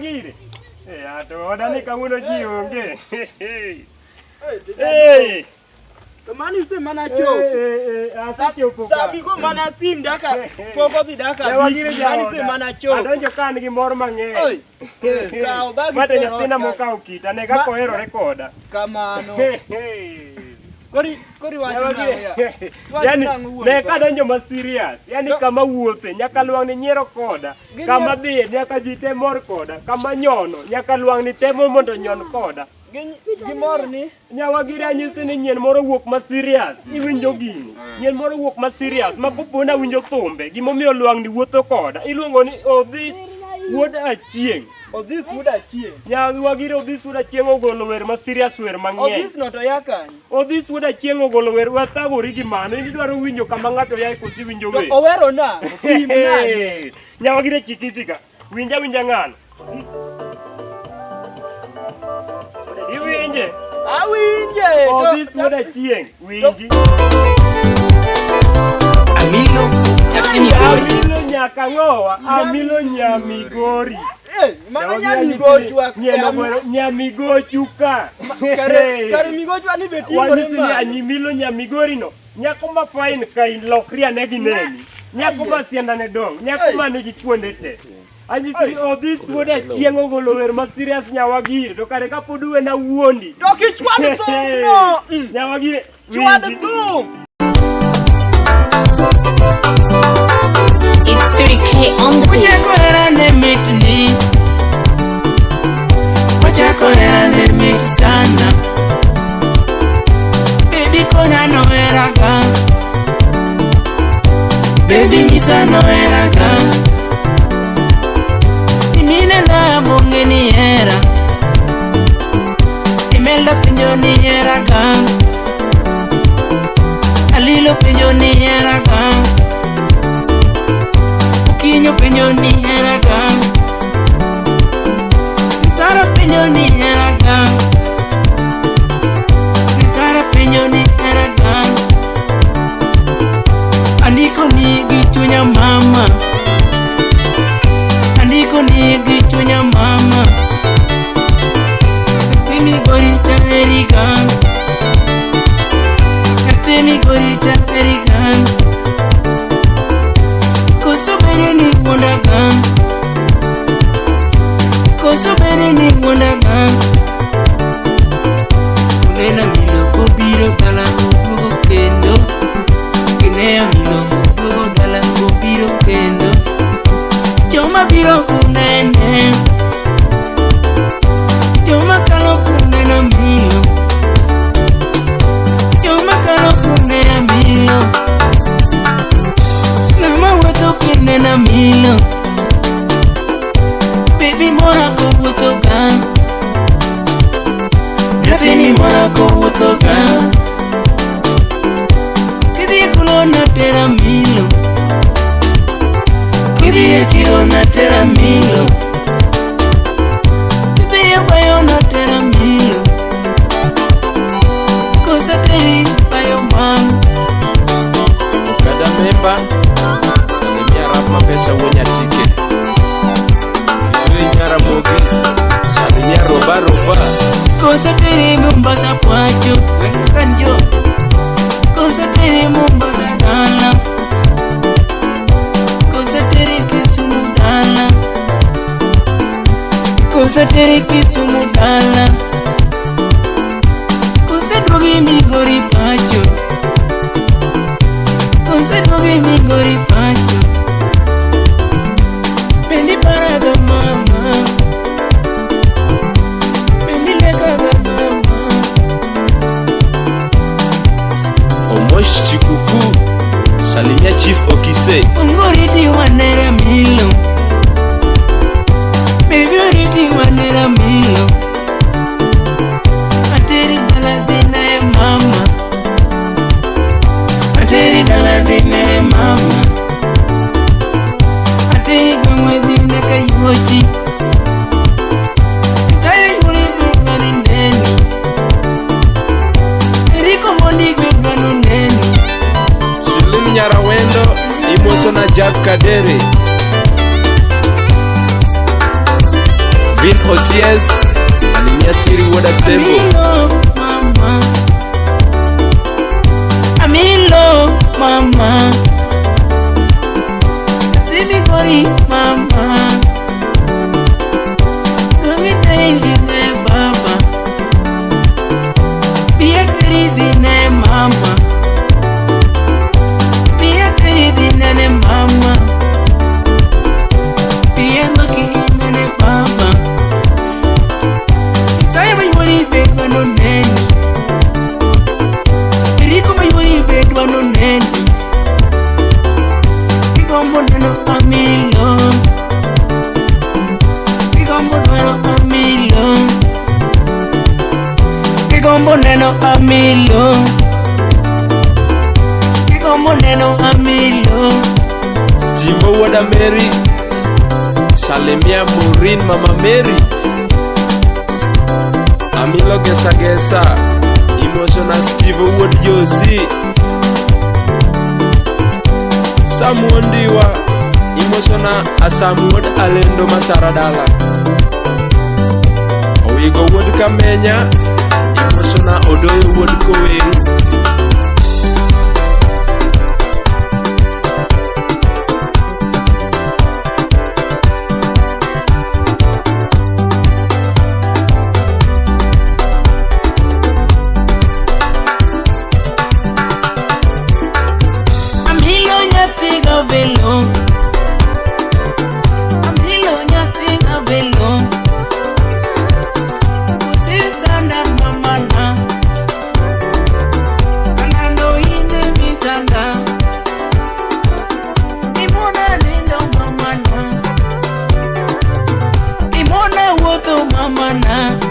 Nyawagiri. Ato odani kawuono ji onge. Hey. Mani se mana cho. Asechopo ka. Sabi ko mana sim daka. Poko bi daka. Nyawagiri Mani se mana cho. Adonjo kan gi mor mang'eny. Oi. Kao bagi. Mate nyathina mokao kita ne kako hero rekoda. Kamano. Kori wacho yani ne kadonjo ma serious, yani kama wuothe nyaka luang ni nyiero koda, kama dhi nyaka ji te mor koda, kama nyono nyaka luang ni temo mondo nyon koda. Gimor ni Nyawagiri anyisi ni nyien moro wuok ma serious, iwinjo gini. Nyien moro wuok ma serious, ma popona winjo thumbe, gimomiyo luang ni wuotho koda, iluongo ni Odhis Wuod Achieng'. Odhis Wuod Achieng'. Nyawagiri Odhis Wuod Achieng' ogolo wer ma serious, wer mang'eny. Odhis no to yakany. Odhis Wuod Achieng' ogolo wer wathagori gi mano, idwaro winjo kama ng'ato yae kosi winjo wer. Owero na, pim nade. Nyawagiri chikitika, winja ng'ano. Iwinje? Awinje. Odhis Wuod Achieng', winji. Amilo nyaka ng'owa, Amilo Nyamigori. Mama Nyamigochwa. Nyamigochu ka. Kare migochwa ni beti wanyisi ni Anyimilo Nyamigori no. Nyako ma fine kain lokria ne gineni. Nyako ma sienda ne dong. Nyako ma nigi kuonde te. Anyisi Odhis Wuod Achieng' ogolo wer ma serious Nyawagiri. To kare ka pod uwe na wuondi. To kichwad thum no. Nyawagiri chwad thum. It's Suri K on the beat. Wachakora ne mitni, wachakora ne mit sana. Baby kona no eraga, baby nisa no eraga. Imine la bonge ni era, imelda pinjo ni eraga, alilo pinjo ni eraga. Kinyo penyo ni eraga, Nisara penyo ni eraga, Nisara penyo ni eraga. Andiko ni gichunya mama, andiko ni gichunya mama. Katemi gorita erigan, katemi gorita erigan. Koso bene ni wondaga, kunena milo kobiro dala kugo kendo, kinea milo kugo dala kobiro kendo. Joma biro kunene, joma kalo kunena milo, joma kalo kunena milo. Nama wato kinena milo. Baby mora ko wutoga, Nyathini mora ko wutoga. Kidhi kulo na tera milo, kidhi chiro na tera milo, kidhi bayo na tera milo. Kosa teri bayo mam. Kada memba, salimia rapa pesa wonya ticket. Nyaramogi, salimia roba. Kosa tere Mombasa Pwacho, Sanjo. Kosa tere Mombasa Dala, kosa tere Kisumu Dala, kosa tere Kisumu Dala, kosa drogi Migori Pacho, kosa drogi Migori Pacho. Bendi paraga mama, bendi lega mama. Omosh Chikuku, salimia Chief Okise. Ungori di wanera milo, baby uri di wanera milo. Ateri dala dina e mama, ateri dala dina e mama. Ateri gongwe dina kayochi, Isaya yuri gwegwani ndeni, Eriko mondi gwegwanu ndeni. Silim Nyarawendo, Imoso na Jack Kadere. Vin OCS, salimia Siri Woda Sembo. Amilo mama, Simi Gori mama, Dungi Taili ne baba, Pia Karidi ne mama, Pia Karidi ne mama, Pia Maki ne baba. Isaya mai wani beba no neni, Iriko mai wani beba no neni, Ikombo neno amilo, Ikombo neno amilo, Ikombo neno amilo, Ikombo neno amilo. Steve Woda Mary, salimia Maureen Mama Mary. Amilo Gesa Gesa, emotional Steve Wood Josie. Samuondiwa, emotional Asamuod Alendo Masaradala. Owigo Wood Kamenya, emotional Odoyo Wood Koweru. Mama na